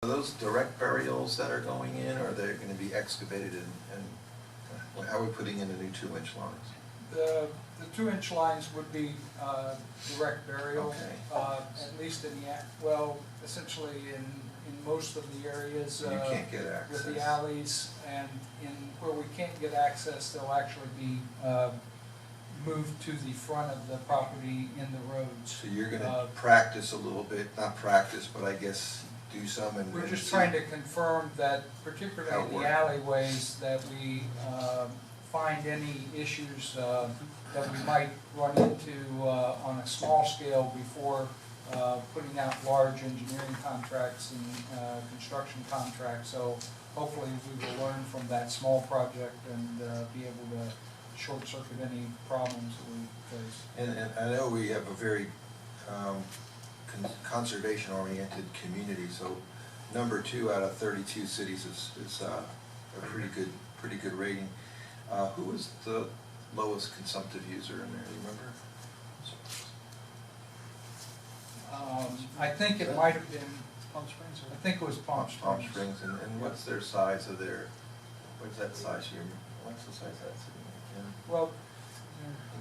Are those direct burials that are going in, or they're going to be excavated and how are we putting in the new 2-inch lines? The 2-inch lines would be direct burial, Okay. at least in the, well, essentially in most of the areas. You can't get access. With the alleys, and in where we can't get access, they'll actually be moved to the front of the property in the roads. So you're going to practice a little bit, not practice, but I guess do some and We're just see. trying to confirm that, How particularly it in the works. alleyways, that we find any issues that we might run into on a small scale before putting out large engineering contracts and construction contracts. So hopefully we will learn from that small project and be able to short circuit any problems that we face. And I know we have a very conservation-oriented community, so number 2 out of 32 cities is a pretty good rating. Who was the lowest consumptive user in there? Do you remember? I think it might have been, Palm Springs? I think it was Palm Springs. Palm Springs, and what's their size of their? What's that size here? What's the size of that city? Well,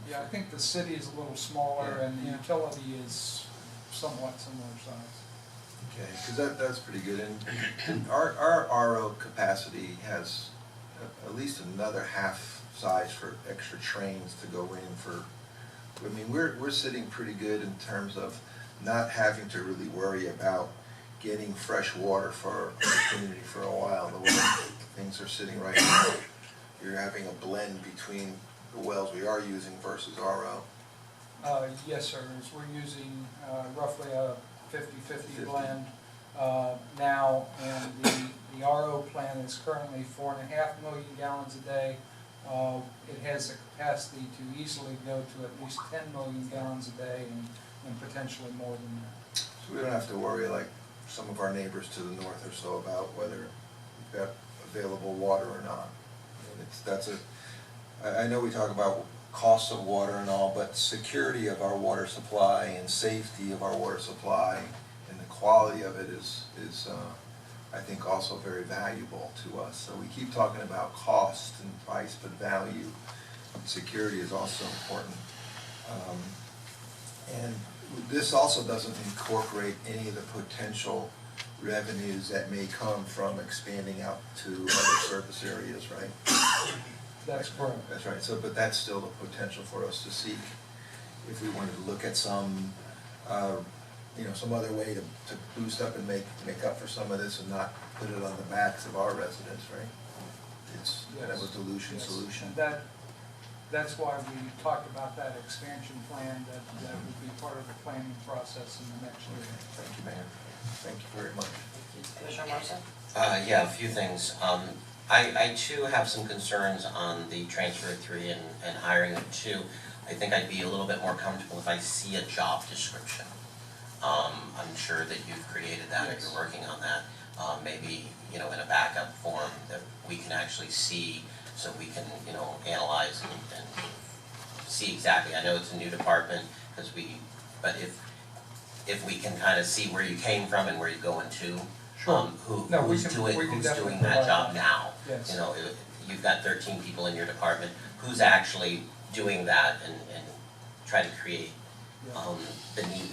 yeah, I think the city is a little smaller Yeah. and the utility is somewhat similar size. Okay, because that's pretty good. And our RO capacity has at least another half size for extra trains to go in for. I mean, we're sitting pretty good in terms of not having to really worry about getting fresh water for our community for a while. The way things are sitting right now, you're having a blend between the wells we are using versus RO. Yes, sir, as we're using roughly a 50-50 50. blend now, and the RO plant is currently 4.5 million gallons a day. It has the capacity to easily go to at least 10 million gallons a day and potentially more than that. So we don't have to worry like some of our neighbors to the north or so about whether we've got available water or not. I know we talk about costs of water and all, but security of our water supply and safety of our water supply and the quality of it is I think also very valuable to us. So we keep talking about cost and price, but value. Security is also important. And this also doesn't incorporate any of the potential revenues that may come from expanding out to other service areas, right? That's correct. That's right. So, but that's still the potential for us to seek if we wanted to look at some, some other way to boost up and make up for some of this and not put it on the backs of our residents, right? It's kind of a dilution Yes. solution. That's why we talked about that expansion plan, that would be part of the planning process in the next year. Okay. Thank you, Mayor. Thank you very much. Commissioner Marson? Yeah, a few things. I too have some concerns on the transfer of 3 and hiring of 2. I think I'd be a little bit more comfortable if I see a job description. I'm sure that you've created that or you're working on that. Maybe, in a backup form that we can actually see so we can, analyze and see exactly. I know it's a new department but if we can kind of see where you came from and where you're going to. Sure. No, we Who's can doing definitely that provide job that. now? Yes. You've got 13 people in your department, who's actually doing that and try to create the need,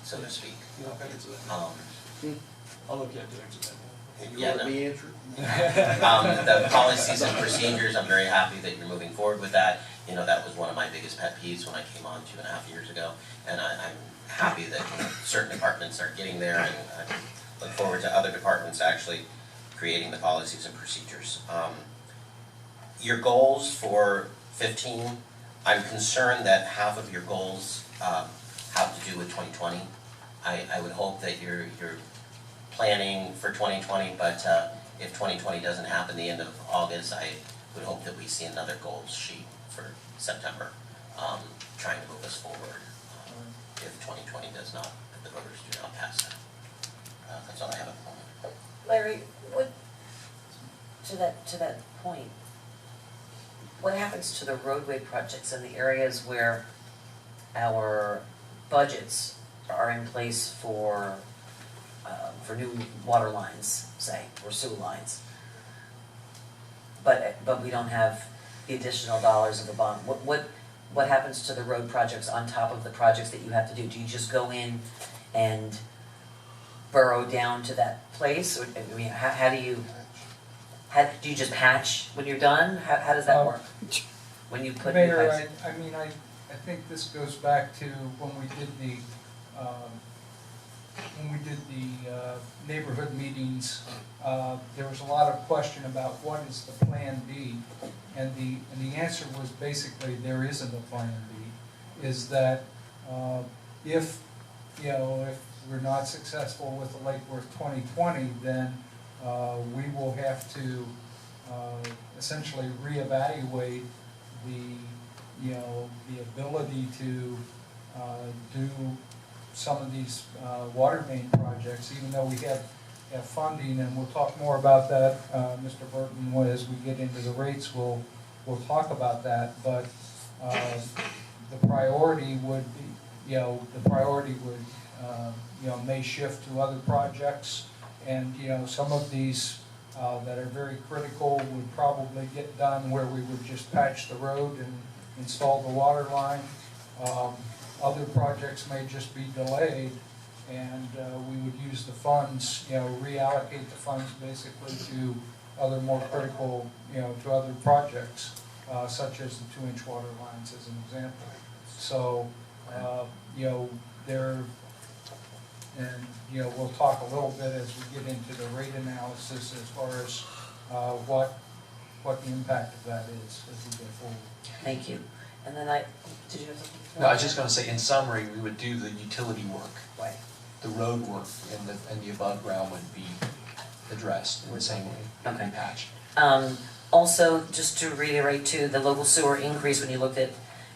so to speak. No, I can answer that. I'll look at the answer to that. You Yeah, want no. me to answer? The policies and procedures, I'm very happy that you're moving forward with that. That was one of my biggest pet peeves when I came on 2.5 years ago, and I'm happy that certain departments are getting there, and I look forward to other departments actually creating the policies and procedures. Your goals for 15, I'm concerned that half of your goals have to do with 2020. I would hope that you're planning for 2020, but if 2020 doesn't happen the end of August, I would hope that we see another goals sheet for September, trying to move us forward if 2020 does not, if the voters do not pass that. That's all I have at the moment. Larry, to that point, what happens to the roadway projects in the areas where our budgets are in place for for new water lines, say, or sewer lines. But we don't have the additional dollars of the bond. What happens to the road projects on top of the projects that you have to do? Do you just go in and burrow down to that place, or, I mean, how do you just patch when you're done? How does that work? When you put new Mayor, pipes? I mean, I think this goes back to when we did the neighborhood meetings. There was a lot of question about what is the Plan B, and the answer was basically there isn't a Plan B. Is that if we're not successful with the Lake Worth 2020, then we will have to essentially reevaluate the ability to do some of these water main projects, even though we have funding, and we'll talk more about that, Mr. Burton, as we get into the rates, we'll talk about that, but the priority would be, may shift to other projects, and, some of these that are very critical would probably get done where we would just patch the road and install the water line. Other projects may just be delayed, and we would use the funds, reallocate the funds basically to other more critical, to other projects, such as the 2-inch water lines as an example. So, we'll talk a little bit as we get into the rate analysis as far as what the impact of that is as we go forward. Thank you. And then did you have something? No, I was just gonna say, in summary, we would do the utility work. Right. The road work and the above ground would be addressed in the same way, would be Okay. patched. Also, just to reiterate too, the local sewer increase, when you looked at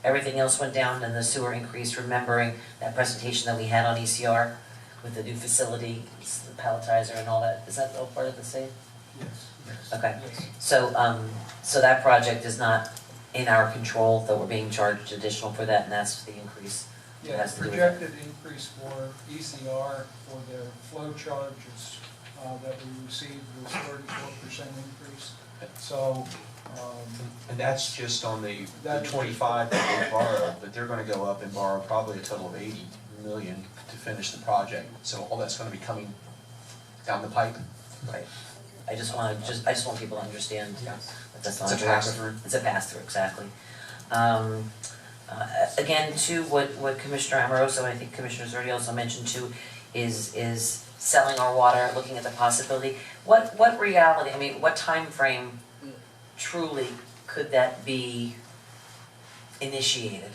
everything else went down and the sewer increase, remembering that presentation that we had on ECR with the new facility, the palletizer and all that, is that all part of the same? Yes. Okay, Yes. so that project is not in our control, that we're being charged additional for that, and that's the increase? Yeah, Has to the do with that. projected increase for ECR for their flow charges that we received was 34% increase. So, And that's just on the That- 25 that they borrowed, but they're gonna go up and borrow probably a total of 80 million to finish the project. So all that's gonna be coming down the pipe. Right. I just want people to understand that that's not It's a direct. pass-through. It's a pass-through, exactly. Again, too, what Commissioner Amoroso, and I think Commissioner Zerdi also mentioned too, is selling our water, looking at the possibility. What reality, I mean, what time frame truly could that be initiated?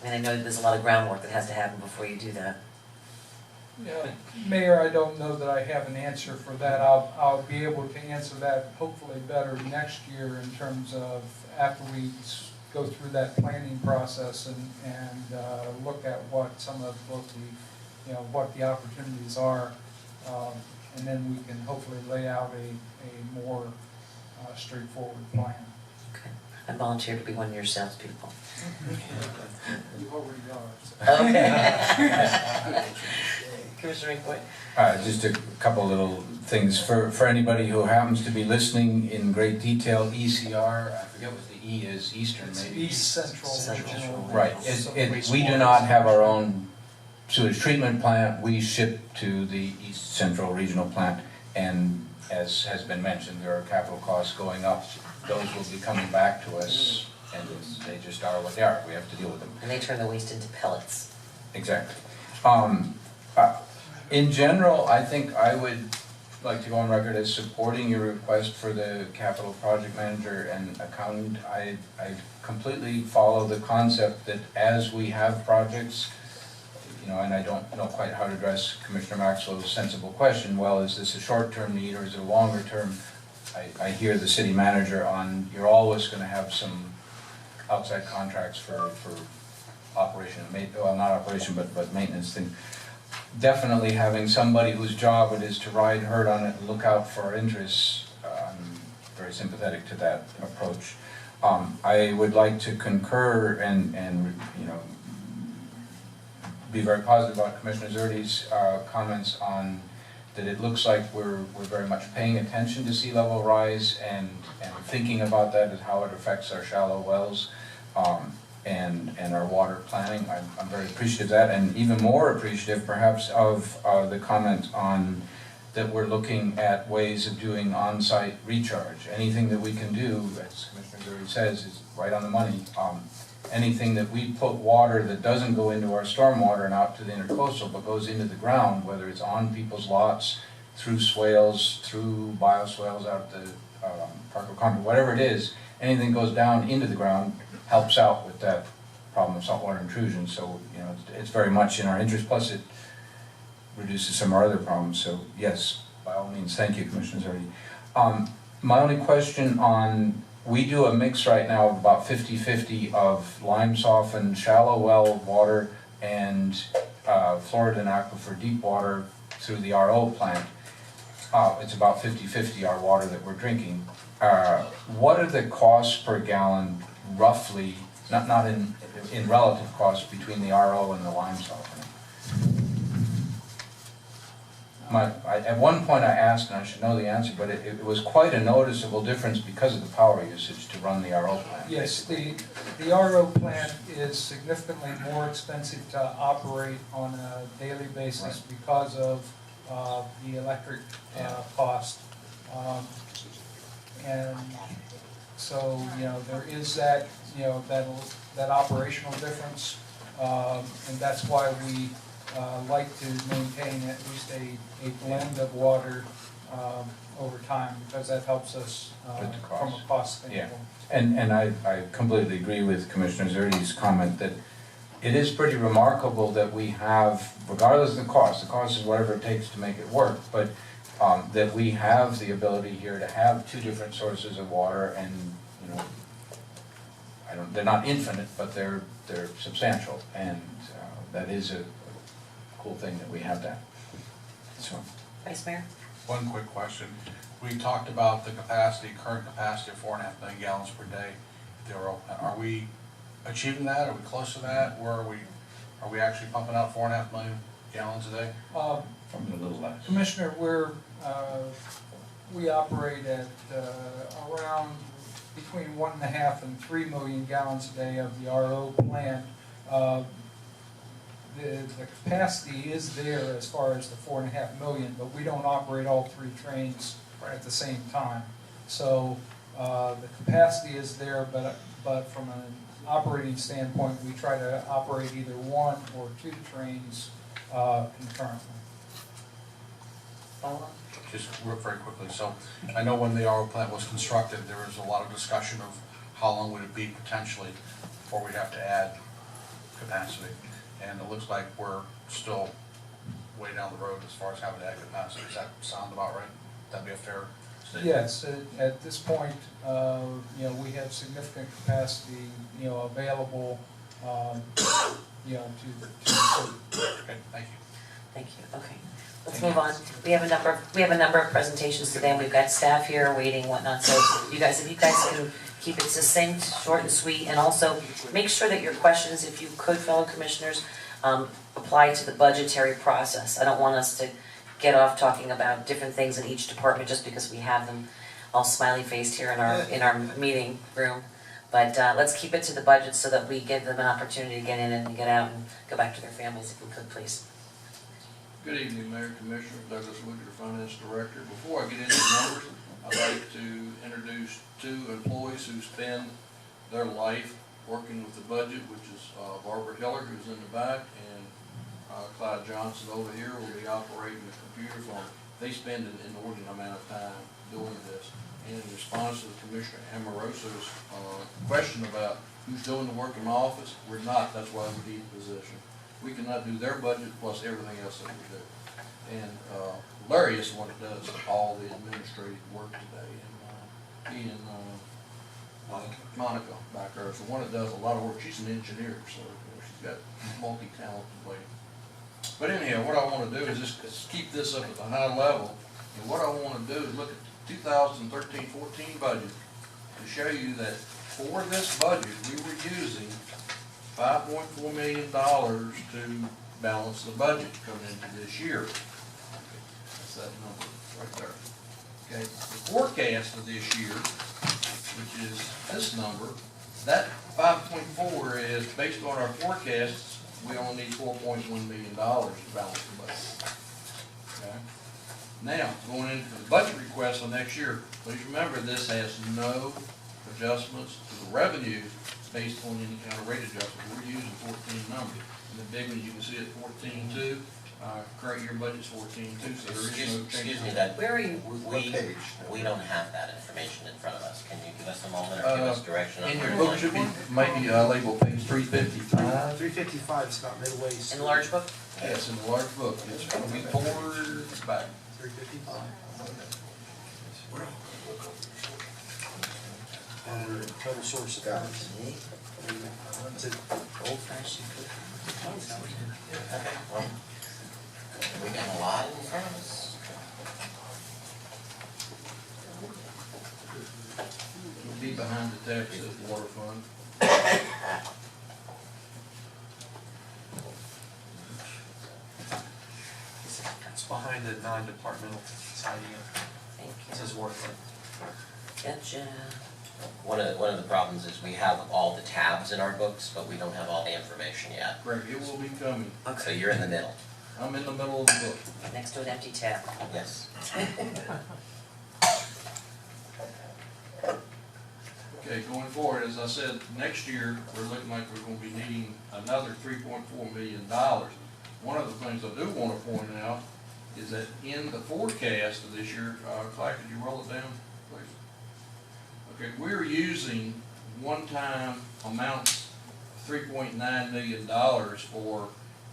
I mean, I know there's a lot of groundwork that has to happen before you do that. yeah, Mayor, I don't know that I have an answer for that. I'll be able to answer that hopefully better next year in terms of after we go through that planning process and look at what some of both the, what the opportunities are. And then we can hopefully lay out a more straightforward plan. Okay. I volunteer to be one of your salespeople. You already are. So. Okay. Commissioner McBoyd? Just a couple little things. For anybody who happens to be listening in great detail, ECR, I forget what the E is, Eastern It's maybe? East Central Regional. Right, we do not have our own sewage treatment plant. We ship to the East Central Regional Plant, and as has been mentioned, there are capital costs going up. Those will be coming back to us, and they just are what they are. We have to deal with them. And they turn the waste into pellets. Exactly. In general, I think I would like to go on record as supporting your request for the capital project manager and accountant. I completely follow the concept that as we have projects, and I don't know quite how to address Commissioner Maxwell's sensible question, well, is this a short-term need or is it a longer term? I hear the city manager on, you're always gonna have some outside contracts for operation, well, not operation, but maintenance thing. Definitely having somebody whose job it is to ride herd on it and look out for our interests, I'm very sympathetic to that approach. I would like to concur and be very positive about Commissioner Zerdy's comments on that it looks like we're very much paying attention to sea level rise and thinking about that and how it affects our shallow wells and our water planning. I'm very appreciative of that, and even more appreciative perhaps of the comment on that we're looking at ways of doing on-site recharge. Anything that we can do, as Commissioner Zerdy says, is right on the money. Anything that we put water that doesn't go into our stormwater and out to the intercoastal, but goes into the ground, whether it's on people's lots, through swales, through bioswales out the Park of Concord, whatever it is, anything goes down into the ground helps out with that problem of saltwater intrusion. So, you know, it's very much in our interest, plus it reduces some of our other problems. So, yes, by all means, thank you, Commissioner Zerdy. My only question on, we do a mix right now of about 50-50 of lime softened shallow well water and Floridan aquifer deep water through the RO plant. It's about 50-50 our water that we're drinking. What are the costs per gallon roughly, not in relative costs, between the RO and the lime softening? At one point I asked, and I should know the answer, but it was quite a noticeable difference because of the power usage to run the RO plant. Yes, the RO plant is significantly more expensive to operate on a daily basis because of the electric cost. And so, you know, there is that, you know, that operational difference, and that's why we like to maintain at least a blend of water over time, because that helps us from a cost standpoint. Yeah. And I completely agree with Commissioner Zerdy's comment that it is pretty remarkable that we have, regardless of the cost is whatever it takes to make it work, but that we have the ability here to have two different sources of water, and, you know, they're not infinite, but they're substantial, and that is a cool thing that we have that. So. Vice Mayor? One quick question. We talked about the capacity, current capacity of 4.5 million gallons per day. Are we achieving that? Are we close to that? Where are we? Are we actually pumping out 4.5 million gallons a day? Probably a little less. Commissioner, we operate at around between 1.5 and 3 million gallons a day of the RO plant. The capacity is there as far as the 4.5 million, but we don't operate all three trains at the same time. So the capacity is there, but from an operating standpoint, we try to operate either one or two trains concurrently. Follow-up? Just real very quickly. So I know when the RO plant was constructed, there was a lot of discussion of how long would it be potentially before we'd have to add capacity. And it looks like we're still way down the road as far as having to add capacity. Does that sound about right? That'd be a fair statement? Yes, at this point, you know, we have significant capacity, you know, available, you know, to Okay, thank you. Thank you, okay. Let's move on. We have a number of presentations today, and we've got staff here waiting, whatnot, so if you guys can keep it succinct, short and sweet, and also make sure that your questions, if you could, fellow commissioners, apply to the budgetary process. I don't want us to get off talking about different things in each department just because we have them all smiley-faced here in our meeting room. But let's keep it to the budget so that we give them an opportunity to get in and get out and go back to their families, if we could, please. Good evening, Mayor, Commissioner, Douglas Woodger, Finance Director. Before I get into the numbers, I'd like to introduce two employees who spend their life working with the budget, which is Barbara Heller, who's in the back, and Clyde Johnson over here will be operating the computer for them. They spend an inordinate amount of time doing this. And in response to the Commissioner Amoroso's question about who's doing the work in my office, we're not. That's why we need the position. We cannot do their budget plus everything else that we do. And Larry is the one that does all the administrative work today, and he and Monica back there is the one that does a lot of work. She's an engineer, so she's got multi-talented lady. But anyhow, what I want to do is just keep this up at the high level. And what I want to do is look at the 2013-14 budget to show you that for this budget, we were using $5.4 million to balance the budget coming into this year. That's that number right there. Okay, the forecast of this year, which is this number, that 5.4 is based on our forecasts, we only need $4.1 million to balance the budget. Okay? Now, going into the budget request for next year, please remember this has no adjustments to the revenue based on any kind of rate adjustment. We're using 14 number. And the big one, you can see it 14.2. Current year budget's 14.2, so there is no change. Excuse me, that, Where are you? What page? we don't have that information in front of us. Can you give us a moment or give us direction on In where your to book find should be, it? might be labeled page 355. 355 is about midway. In the large book? Yes, in the large book. It's going to be towards back. 355. Total source of funds. Is it Old fashioned cookie. Okay, well, we got a lot in front of us. It'll be behind the tab that says water fund. It's behind the non-departmental side again. Thank It says worth it. you. Gotcha. One of the problems is we have all the tabs in our books, but we don't have all the information yet. Greg, it will be coming. So you're in the middle, I'm in the middle of the book. Next to an empty tab. yes. Okay, going forward, as I said, next year, we're looking like we're gonna be needing another $3.4 million. One of the things I do wanna point out is that in the forecast of this year, Clyde, could you roll it down, please? Okay, we're using one-time amounts, $3.9 million for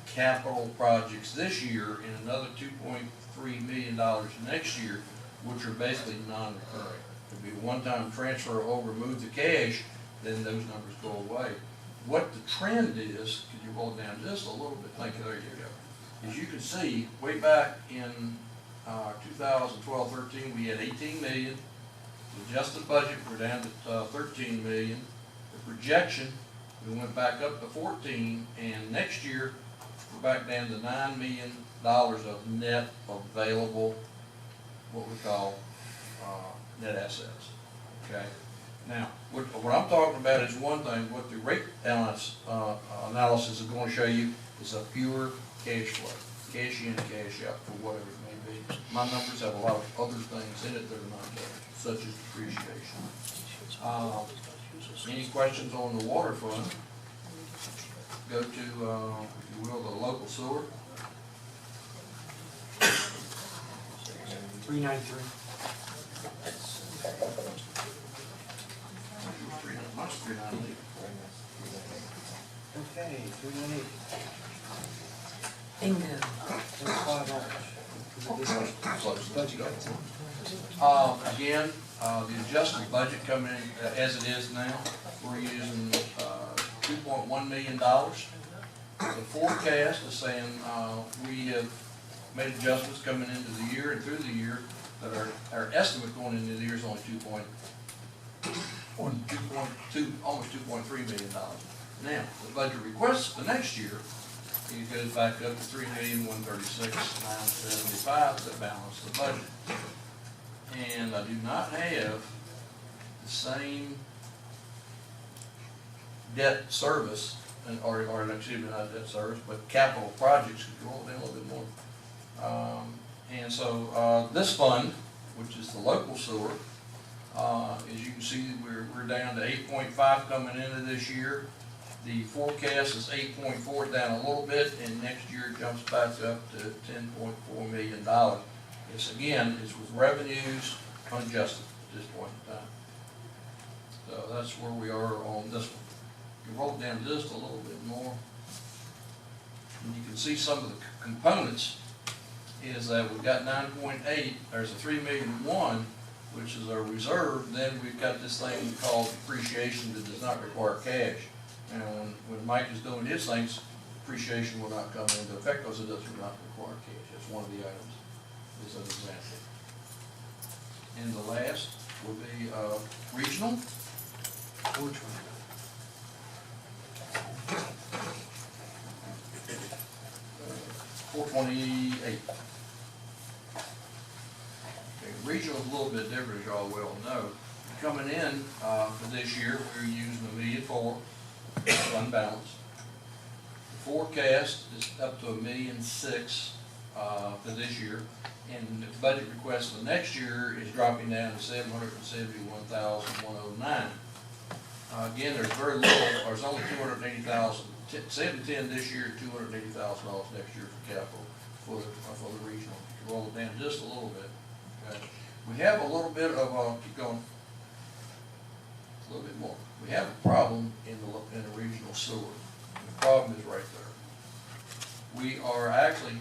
capital projects this year and another $2.3 million next year, which are basically non-recurring. It'll be a one-time transfer over, move the cash, then those numbers go away. What the trend is, could you roll it down just a little bit, thank you, there you go. As you can see, way back in 2012-13, we had 18 million. The adjusted budget, we're down to 13 million. The projection, we went back up to 14, and next year, we're back down to $9 million of net available, what we call net assets, okay? Now, what I'm talking about is one thing, what the rate balance analysis is going to show you is a pure cash flow, cash in, cash out, for whatever it may be. My numbers have a lot of other things in it that are not cash, such as depreciation. Any questions on the water fund? Go to, if you will, the local sewer. 393? Mine's 398. Okay, 398. Bingo. Again, the adjusted budget coming in as it is now, we're using $2.1 million. The forecast is saying we have made adjustments coming into the year and through the year, that our estimate going into the year is only 2.2, almost $2.3 million. Now, the budget request for next year, it goes back up to $3,136,975 to balance the budget. And I do not have the same debt service, or excuse me, not debt service, but capital projects, could you roll it down a little bit more? And so, this fund, which is the local sewer, as you can see, we're down to 8.5 coming into this year. The forecast is 8.4, down a little bit, and next year it jumps back up to $10.4 million. It's again, it's with revenues unadjusted at this point in time. So that's where we are on this one. You roll it down just a little bit more, and you can see some of the components is that we've got 9.8, there's a $3,000,001, which is our reserve, then we've got this thing called depreciation that does not require cash. And when Mike is doing his things, depreciation will not come into effect because it does not require cash. That's one of the items, is an example. And the last will be regional. Which one? regional is a little bit different, as y'all well know. Coming in, for this year, we're using $1,400,000, fund balance. The forecast is up to $1,600,000, for this year. And the budget request for next year is dropping down to $771,109. Again, there's very little, there's only $280,000, 710 this year, $280,000 next year for capital for the regional. Roll it down just a little bit. Okay. We have a little bit of keep going. A little bit more. We have a problem in the regional sewer. The problem is right there. We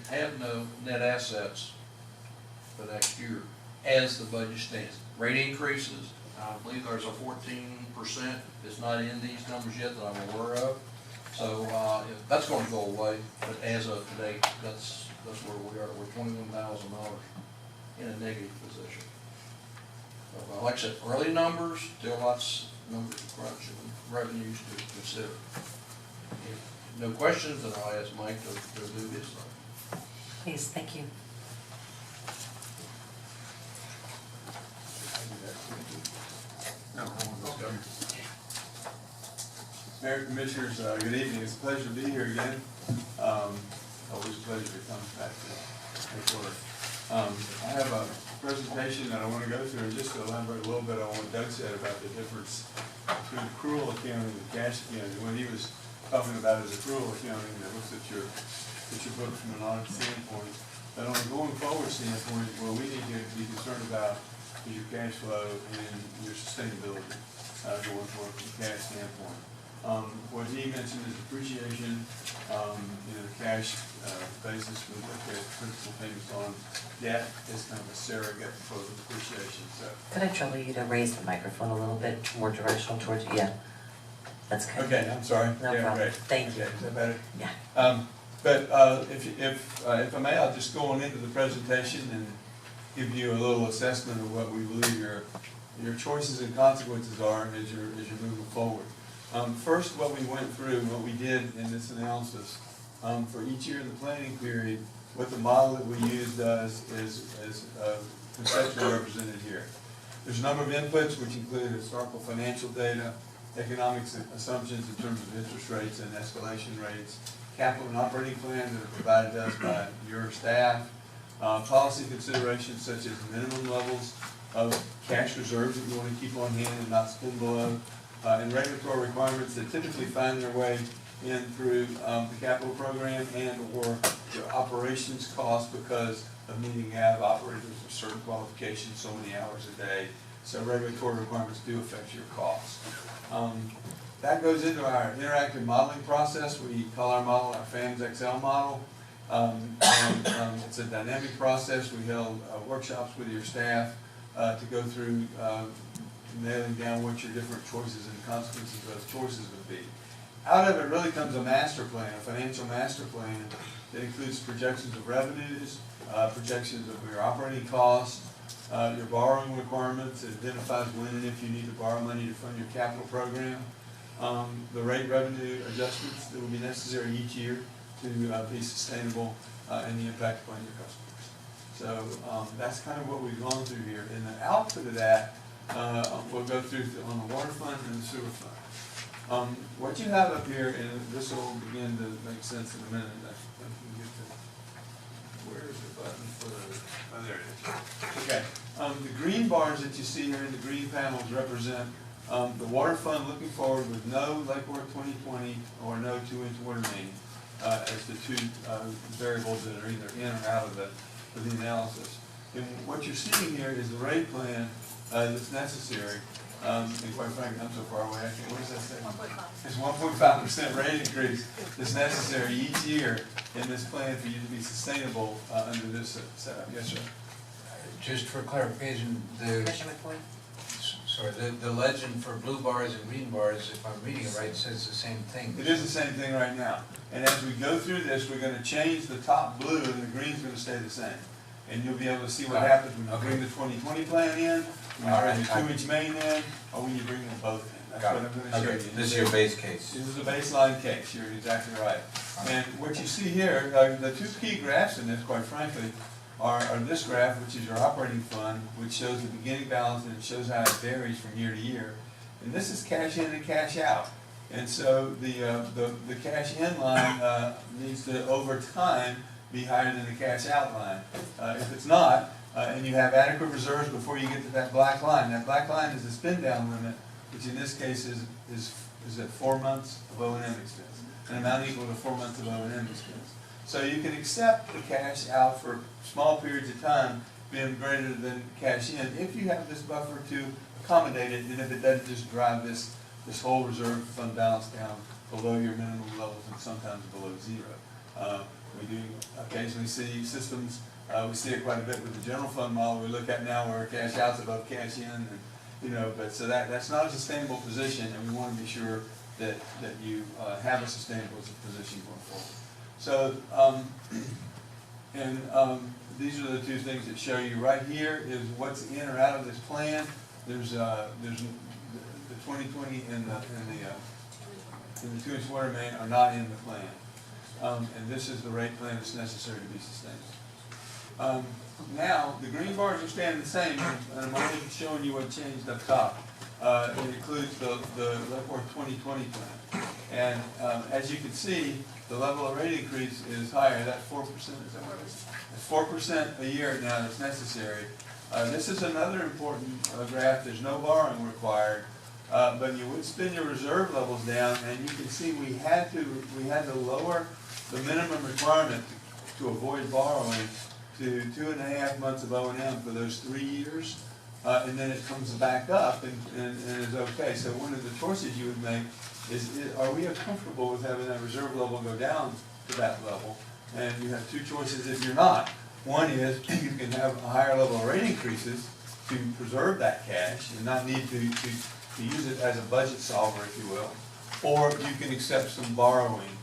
have no net assets for next year as the budget stands. Rate increases, I believe there's a 14%, it's not in these numbers yet that I'm aware of. So, that's gonna go away, but as of today, that's where we are. We're $21,000 in a negative position. So, like I said, early numbers, still lots of numbers to crunch and revenues to consider. If no questions, then I'll ask Mike to do his thing. Please, thank you. Mayor, Commissioners, good evening. It's a pleasure to be here again. Always a pleasure to come back to order. I have a presentation that I want to go through, and just to elaborate a little bit on what Doug said about the difference between accrual accounting and cash accounting. When he was talking about his accrual accounting, that looks at your book from an audit standpoint. But on a going forward standpoint, what we need to be concerned about is your cash flow and your sustainability going forward from a cash standpoint. What he mentioned is depreciation, the cash basis, we look at principal payments on debt is kind of a surrogate for the depreciation, so. Could I trouble you to raise the microphone a little bit more directional towards you? Yeah, that's good. Okay, I'm sorry. No Yeah, problem. great. Thank you. Okay, is that better? Yeah. But if I may, I'll just go on into the presentation and give you a little assessment of what we believe your choices and consequences are as you're moving forward. First, what we went through, what we did in this analysis, for each year in the planning period, what the model that we use does is conceptually represented here. There's a number of inputs which include historical financial data, economic assumptions in terms of interest rates and escalation rates, capital and operating plans that are provided to us by your staff, policy considerations such as minimum levels of cash reserves that you want to keep on hand and not spend below, and regulatory requirements that typically find their way in through the capital program and or your operations costs because of needing to have operators with certain qualifications so many hours a day. So regulatory requirements do affect your costs. That goes into our interactive modeling process. We call our model our FAMS Excel model. It's a dynamic process. We held workshops with your staff to go through nailing down what your different choices and consequences of those choices would be. Out of it really comes a master plan, a financial master plan that includes projections of revenues, projections of your operating costs, your borrowing requirements. It identifies when and if you need to borrow money to fund your capital program, the rate revenue adjustments that will be necessary each year to be sustainable, and the impact upon your customers. So that's kind of what we've gone through here. And the output of that, we'll go through on the water fund and the sewer fund. What you have up here, and this will begin to make sense in a minute. I can get to, where's the button for the, oh, there it is. Okay. The green bars that you see here in the green panels represent the water fund looking forward with no Lake Worth 2020 or no 2-inch water main as the two variables that are either in or out of the analysis. And what you're seeing here is the rate plan that's necessary. And quite frankly, I'm so far away, I can't, what does that say? 1.5. It's 1.5% rate increase that's necessary each year in this plan for you to be sustainable under this setup. Yes, sir. Just for clarification, Commissioner McCoy? the legend for blue bars and green bars, if I'm reading it right, says the same thing. It is the same thing right now. And as we go through this, we're going to change the top blue and the green's going to stay the same. And you'll be able to see what happens when you bring the 2020 plan in, when you bring the 2-inch main in, or when you bring them both in. That's what I'm going to show you. This is your base case. This is a baseline case, you're exactly right. And what you see here, the two key graphs in this, quite frankly, are this graph, which is your operating fund, which shows the beginning balance and it shows how it varies from year to year. And this is cash in and cash out. And so the cash in line needs to, over time, be higher than the cash out line. If it's not, and you have adequate reserves before you get to that black line is the spend down limit, which in this case is at 4 months of O&M expense, an amount equal to 4 months of O&M expense. So you can accept the cash out for small periods of time being greater than cash in if you have this buffer to accommodate it, and if it doesn't just drive this whole reserve fund balance down below your minimum levels and sometimes below zero. We do occasionally see systems, we see it quite a bit with the general fund model we look at now where cash out's above cash in, and but so that's not a sustainable position, and we want to be sure that you have a sustainable position going forward. So, these are the two things that show you right here is what's in or out of this plan. There's the 2020 and the 2-inch water main are not in the plan. And this is the rate plan that's necessary to be sustained. Now, the green bars are staying the same, and I'm only showing you what changed up top. It includes the Leavenworth 2020 plan. And as you can see, the level of rate increase is higher. That 4%, is that what it is? It's 4% a year now that's necessary. This is another important graph. There's no borrowing required. But you would spin your reserve levels down, and you can see we had to lower the minimum requirement to avoid borrowing to 2.5 months of O&M for those 3 years, and then it comes back up and is okay. So one of the choices you would make is are we comfortable with having that reserve level go down to that level? And you have two choices if you're not. One is you can have a higher level of rate increases to preserve that cash and not need to use it as a budget solver, if you will, or you can accept some borrowing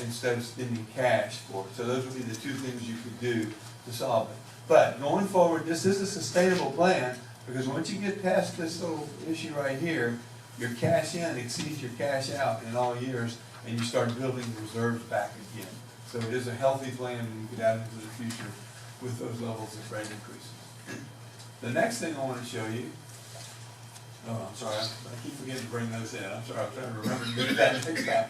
instead of spending cash for it. So those would be the two things you could do to solve it. But going forward, this is a sustainable plan because once you get past this little issue right here, your cash in exceeds your cash out in all years, and you start building reserves back again. So it is a healthy plan, and you could add into the future with those levels of rate increases. The next thing I want to show you. Oh, I'm sorry, I keep forgetting to bring those in. I'm sorry, I'm trying to remember to do that next time.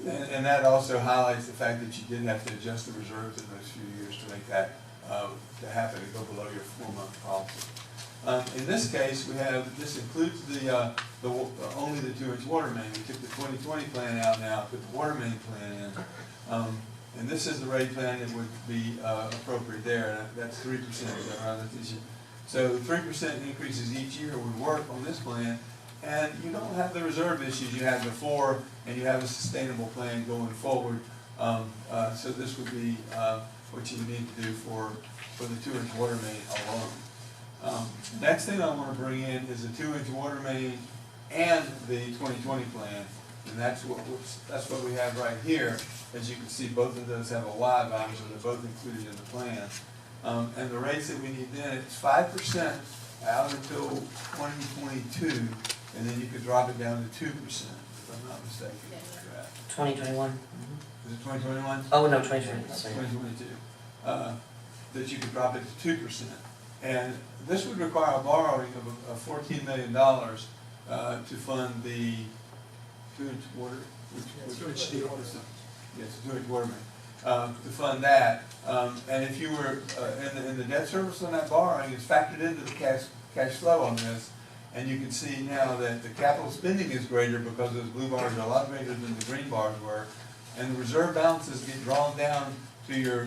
And that also highlights the fact that you did have to adjust the reserves in those few years to make that to happen, to go below your 4-month policy. In this case, this includes only the 2-inch water main. We took the 2020 plan out now, put the water main plan in. And this is the rate plan that would be appropriate there, and that's 3%, is that right? So 3% increases each year would work on this plan, and you don't have the reserve issues you had before, and you have a sustainable plan going forward. So this would be what you would need to do for the 2-inch water main alone. Next thing I want to bring in is the 2-inch water main and the 2020 plan, and that's what we have right here. As you can see, both of those have a Y value, so they're both included in the plan. And the rates that we need then, it's 5% out until 2022, and then you could drop it down to 2%, if I'm not mistaken. 2021? Is it 2021? Oh, no, 2020, sorry. 2022. That you could drop it to 2%. And this would require a borrowing of $14 million to fund the 2-inch water. Yes, 2-inch water main. To fund that. And if you were, and the debt service on that borrowing is factored into the cash flow on this. And you can see now that the capital spending is greater because those blue bars are a lot greater than the green bars were. And the reserve balances get drawn down to your